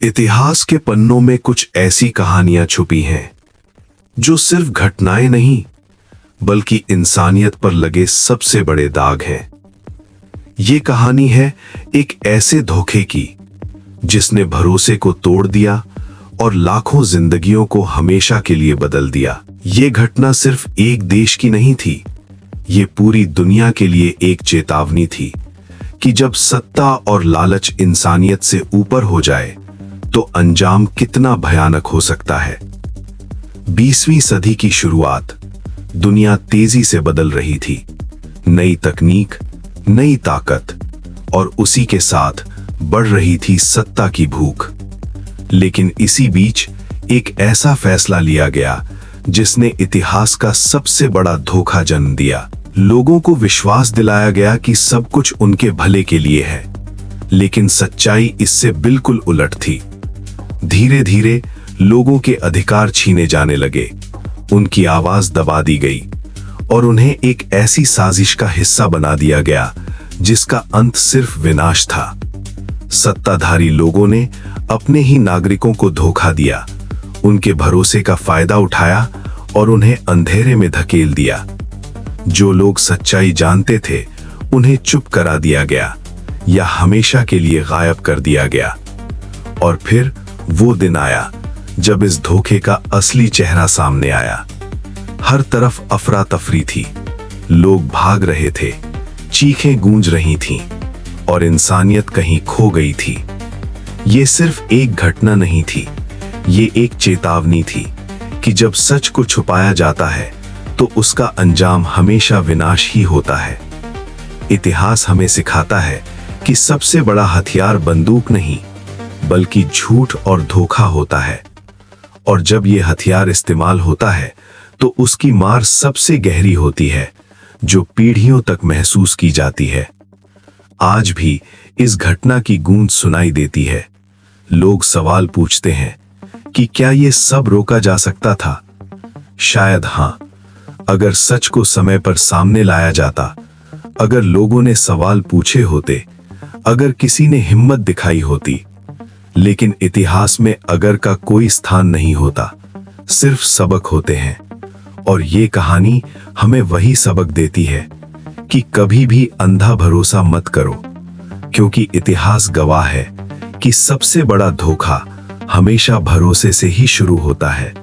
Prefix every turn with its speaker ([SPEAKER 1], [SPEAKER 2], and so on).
[SPEAKER 1] इतिहास के पन्नों में कुछ ऐसी कहानियां छुपी हैं जो सिर्फ घटनाएं नहीं बल्कि इंसानियत पर लगे सबसे बड़े दाग हैं। ये कहानी है एक ऐसे धोखे की जिसने भरोसे को तोड़ दिया और लाखों जिंदगियों को हमेशा के लिए बदल दिया। ये घटना सिर्फ एक देश की नहीं थी, ये पूरी दुनिया के लिए एक चेतावनी थी कि जब सत्ता और लालच इंसानियत से ऊपर हो जाए तो अंजाम कितना भयानक हो सकता है। 20वीं सदी की शुरुआत, दुनिया तेजी से बदल रही थी। नई तकनीक, नई ताकत और उसी के साथ बढ़ रही थी सत्ता की भूख। लेकिन इसी बीच एक ऐसा फैसला लिया गया जिसने इतिहास का सबसे बड़ा धोखा जन्म दिया। लोगों को विश्वास दिलाया गया कि सब कुछ उनके भले के लिए है, लेकिन सच्चाई इससे बिल्कुल उलट थी। धीरे धीरे लोगों के अधिकार छीने जाने लगे, उनकी आवाज दबा दी गई और उन्हें एक ऐसी साजिश का हिस्सा बना दिया गया जिसका अंत सिर्फ विनाश था। सत्ताधारी लोगों ने अपने ही नागरिकों को धोखा दिया, उनके भरोसे का फायदा उठाया और उन्हें अंधेरे में धकेल दिया। जो लोग सच्चाई जानते थे उन्हें चुप करा दिया गया या हमेशा के लिए गायब कर दिया गया। और फिर वो दिन आया जब इस धोखे का असली चेहरा सामने आया। हर तरफ अफरा तफरी थी, लोग भाग रहे थे, चीखें गूंज रही थीं और इंसानियत कहीं खो गई थी। ये सिर्फ एक घटना नहीं थी, ये एक चेतावनी थी कि जब सच को छुपाया जाता है तो उसका अंजाम हमेशा विनाश ही होता है। इतिहास हमें सिखाता है कि सबसे बड़ा हथियार बंदूक नहीं बल्कि झूठ और धोखा होता है, और जब यह हथियार इस्तेमाल होता है तो उसकी मार सबसे गहरी होती है, जो पीढ़ियों तक महसूस की जाती है। आज भी इस घटना की गूंज सुनाई देती है। लोग सवाल पूछते हैं कि क्या यह सब रोका जा सकता था? शायद हां, अगर सच को समय पर सामने लाया जाता, अगर लोगों ने सवाल पूछे होते, अगर किसी ने हिम्मत दिखाई होती। लेकिन इतिहास में अगर का कोई स्थान नहीं होता, सिर्फ सबक होते हैं। और ये कहानी हमें वही सबक देती है कि कभी भी अंधा भरोसा मत करो, क्योंकि इतिहास गवाह है कि सबसे बड़ा धोखा हमेशा भरोसे से ही शुरू होता है।